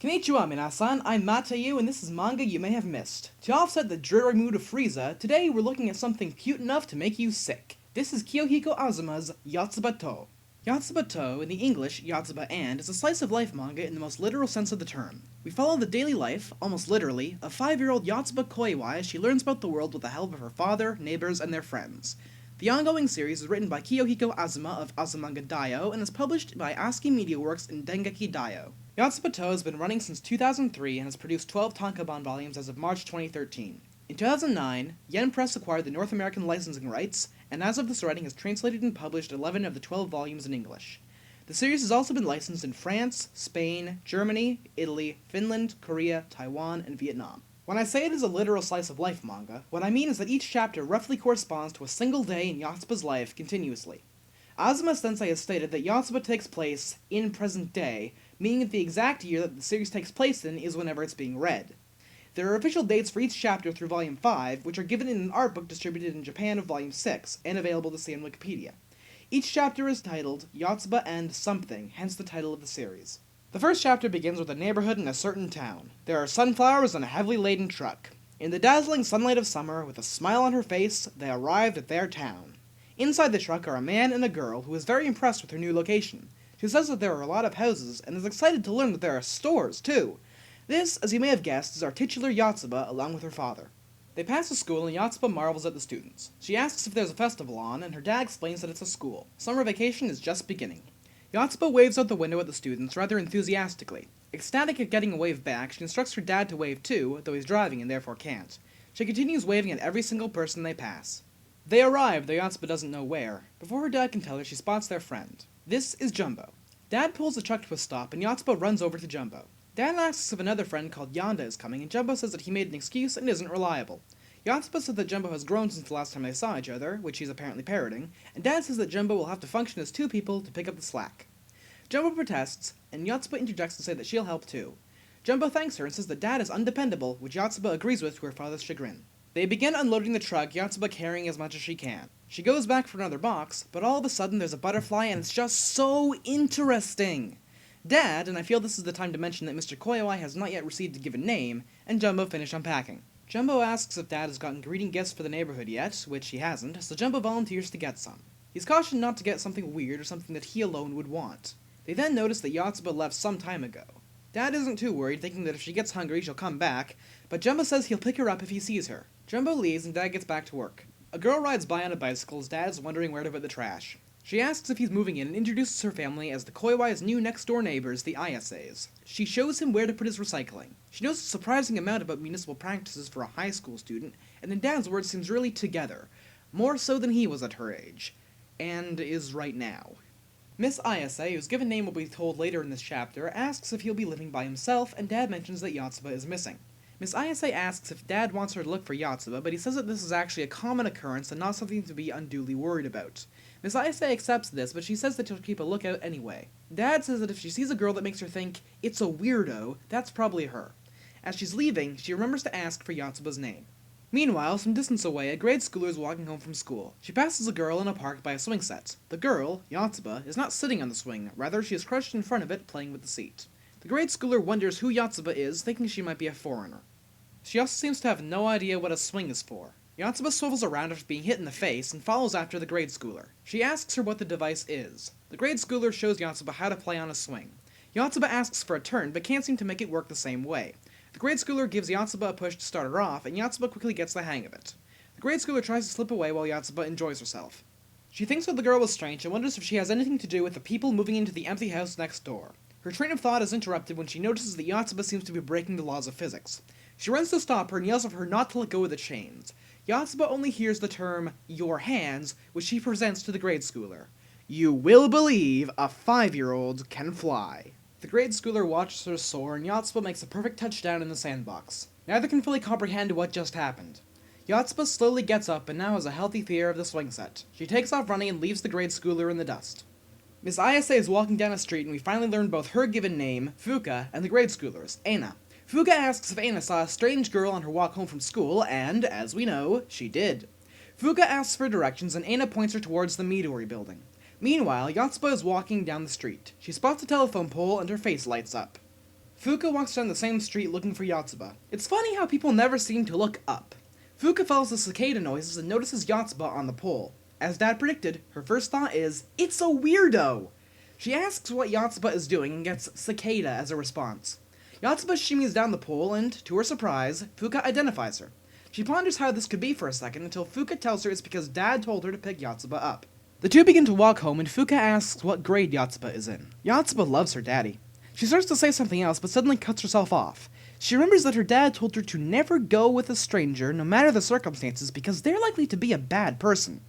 Konnichiwa minasan, I'm Matayu and this is manga you may have missed. To offset the dreary mood of Frieza, today we're looking at something cute enough to make you sick. This is Kiyohiko Azuma's Yotsuba to. Yotsuba to, in the English Yotsuba and, is a slice of life manga in the most literal sense of the term. We follow the daily life, almost literally, of 5-year-old Yotsuba Koiwa as she learns about the world with the help of her father, neighbors, and their friends. The ongoing series is written by Kiyohiko Azuma of Azumanga Daioh and is published by ASCII Media Works in Dengeki Daioh. Yotsuba to has been running since 2003 and has produced 12 tankobon volumes as of March 2013. In 2009, Yen Press acquired the North American licensing rights, and as of this writing has translated and published 11 of the 12 volumes in English. The series has also been licensed in France, Spain, Germany, Italy, Finland, Korea, Taiwan, and Vietnam. When I say it is a literal slice of life manga, what I mean is that each chapter roughly corresponds to a single day in Yotsuba's life continuously. Azuma Sensei has stated that Yotsuba takes place in present day, meaning that the exact year that the series takes place in is whenever it's being read. There are official dates for each chapter through Volume 5, which are given in an art book distributed in Japan of Volume 6, and available to see on Wikipedia. Each chapter is titled Yotsuba and Something, hence the title of the series. The first chapter begins with a neighborhood in a certain town. There are sunflowers and a heavily laden truck. In the dazzling sunlight of summer, with a smile on her face, they arrived at their town. Inside the truck are a man and a girl who is very impressed with her new location. She says that there are a lot of houses, and is excited to learn that there are stores, too. This, as you may have guessed, is our titular Yotsuba along with her father. They pass a school and Yotsuba marvels at the students. She asks if there's a festival on, and her dad explains that it's a school. Summer vacation is just beginning. Yotsuba waves out the window at the students rather enthusiastically. Ecstatic at getting a wave back, she instructs her dad to wave too, though he's driving and therefore can't. She continues waving at every single person they pass. They arrive, though Yotsuba doesn't know where. Before her dad can tell her, she spots their friend. This is Jumbo. Dad pulls the truck to a stop, and Yotsuba runs over to Jumbo. Dad asks if another friend called Yanda is coming, and Jumbo says that he made an excuse and isn't reliable. Yotsuba says that Jumbo has grown since the last time they saw each other, which he's apparently parroting, and Dad says that Jumbo will have to function as two people to pick up the slack. Jumbo protests, and Yotsuba interjects to say that she'll help too. Jumbo thanks her and says that Dad is undependable, which Yotsuba agrees with to her father's chagrin. They begin unloading the truck, Yotsuba carrying as much as she can. She goes back for another box, but all of a sudden there's a butterfly and it's just so interesting! Dad, and I feel this is the time to mention that Mr. Koiwa has not yet received a given name, and Jumbo finish unpacking. Jumbo asks if Dad has gotten greeting gifts for the neighborhood yet, which he hasn't, so Jumbo volunteers to get some. He's cautioned not to get something weird or something that he alone would want. They then notice that Yotsuba left some time ago. Dad isn't too worried, thinking that if she gets hungry she'll come back, but Jumbo says he'll pick her up if he sees her. Jumbo leaves and Dad gets back to work. A girl rides by on a bicycle as Dad's wondering where to put the trash. She asks if he's moving in and introduces her family as the Koiwai's new next-door neighbors, the Ayases. She shows him where to put his recycling. She knows a surprising amount about municipal practices for a high school student, and in Dad's words seems really together. More so than he was at her age. And is right now. Miss Ayase, whose given name will be told later in this chapter, asks if he'll be living by himself, and Dad mentions that Yotsuba is missing. Miss Ayase asks if Dad wants her to look for Yotsuba, but he says that this is actually a common occurrence and not something to be unduly worried about. Miss Ayase accepts this, but she says that she'll keep a lookout anyway. Dad says that if she sees a girl that makes her think, it's a weirdo, that's probably her. As she's leaving, she remembers to ask for Yotsuba's name. Meanwhile, some distance away, a grade schooler is walking home from school. She passes a girl in a park by a swing set. The girl, Yotsuba, is not sitting on the swing, rather she is crouched in front of it, playing with the seat. The grade schooler wonders who Yotsuba is, thinking she might be a foreigner. She also seems to have no idea what a swing is for. Yotsuba swivels around after being hit in the face and follows after the grade schooler. She asks her what the device is. The grade schooler shows Yotsuba how to play on a swing. Yotsuba asks for a turn, but can't seem to make it work the same way. The grade schooler gives Yotsuba a push to start her off, and Yotsuba quickly gets the hang of it. The grade schooler tries to slip away while Yotsuba enjoys herself. She thinks that the girl is strange and wonders if she has anything to do with the people moving into the empty house next door. Her train of thought is interrupted when she notices that Yotsuba seems to be breaking the laws of physics. She runs to stop her and yells at her not to let go of the chains. Yotsuba only hears the term, your hands, which she presents to the grade schooler. You will believe a 5-year-old can fly. The grade schooler watches her soar, and Yotsuba makes a perfect touchdown in the sandbox. Neither can fully comprehend what just happened. Yotsuba slowly gets up and now has a healthy fear of the swing set. She takes off running and leaves the grade schooler in the dust. Miss Ayase is walking down a street and we finally learn both her given name, Fuuka, and the grade schooler's, Aina. Fuuka asks if Aina saw a strange girl on her walk home from school, and, as we know, she did. Fuuka asks for directions and Aina points her towards the Midori building. Meanwhile, Yotsuba is walking down the street. She spots a telephone pole and her face lights up. Fuuka walks down the same street looking for Yotsuba. It's funny how people never seem to look up. Fuuka follows the cicada noises and notices Yotsuba on the pole. As Dad predicted, her first thought is, "It's a weirdo!" She asks what Yotsuba is doing and gets cicada as a response. Yotsuba shimmies down the pole and, to her surprise, Fuuka identifies her. She ponders how this could be for a second until Fuuka tells her it's because Dad told her to pick Yotsuba up. The two begin to walk home and Fuuka asks what grade Yotsuba is in. Yotsuba loves her daddy. She starts to say something else but suddenly cuts herself off. She remembers that her dad told her to never go with a stranger no matter the circumstances because they're likely to be a bad person.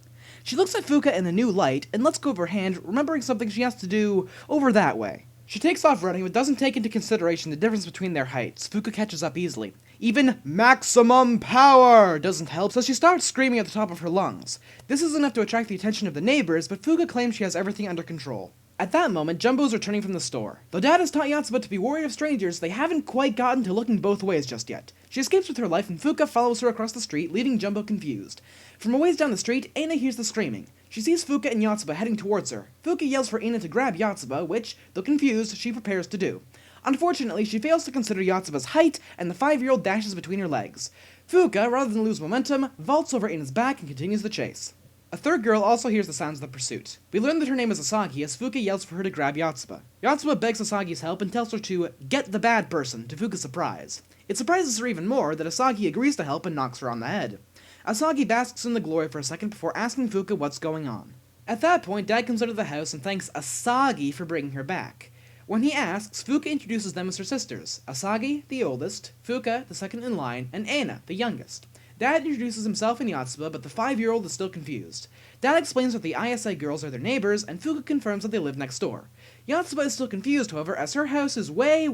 She looks at Fuuka in a new light and lets go of her hand, remembering something she has to do over that way. She takes off running but doesn't take into consideration the difference between their heights. Fuuka catches up easily. Even maximum power doesn't help, so she starts screaming at the top of her lungs. This is enough to attract the attention of the neighbors, but Fuuka claims she has everything under control. At that moment, Jumbo's returning from the store. Though Dad has taught Yotsuba to be wary of strangers, they haven't quite gotten to looking both ways just yet. She escapes with her life and Fuuka follows her across the street, leaving Jumbo confused. From a ways down the street, Aina hears the screaming. She sees Fuuka and Yotsuba heading towards her. Fuuka yells for Aina to grab Yotsuba, which, though confused, she prepares to do. Unfortunately, she fails to consider Yotsuba's height, and the 5-year-old dashes between her legs. Fuuka, rather than lose momentum, vaults over Aina's back and continues the chase. A third girl also hears the sounds of the pursuit. We learn that her name is Asagi as Fuuka yells for her to grab Yotsuba. Yotsuba begs Asagi's help and tells her to get the bad person, to Fuuka's surprise. It surprises her even more that Asagi agrees to help and knocks her on the head. Asagi basks in the glory for a second before asking Fuuka what's going on. At that point, Dad comes out of the house and thanks Asagi for bringing her back. When he asks, Fuuka introduces them as her sisters, Asagi, the oldest, Fuuka, the second in line, and Aina, the youngest. Dad introduces himself and Yotsuba, but the 5-year-old is still confused. Dad explains that the ISA girls are their neighbors, and Fuuka confirms that they live next door. Yotsuba is still confused, however, as her house is way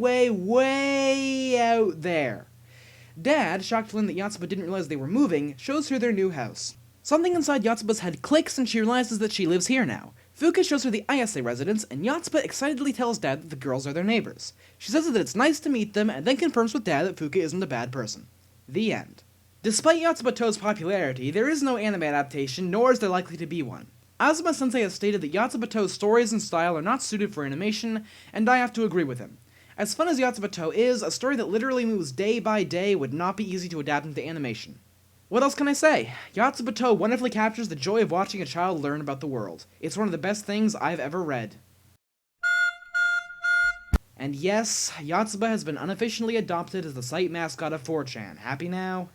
out there. Dad, shocked to learn that Yotsuba didn't realize they were moving, shows her their new house. Something inside Yotsuba's head clicks and she realizes that she lives here now. Fuuka shows her the ISA residence, and Yotsuba excitedly tells Dad that the girls are their neighbors. She says that it's nice to meet them, and then confirms with Dad that Fuuka isn't a bad person. The end. Despite Yotsuba To's popularity, there is no anime adaptation, nor is there likely to be one. Azuma-sensei has stated that Yotsuba To's stories and style are not suited for animation, and I have to agree with him. As fun as Yotsuba To is, a story that literally moves day by day would not be easy to adapt into animation. What else can I say? Yotsuba To wonderfully captures the joy of watching a child learn about the world. It's one of the best things I've ever read. And yes, Yotsuba has been unofficially adopted as the site mascot of 4chan. Happy now?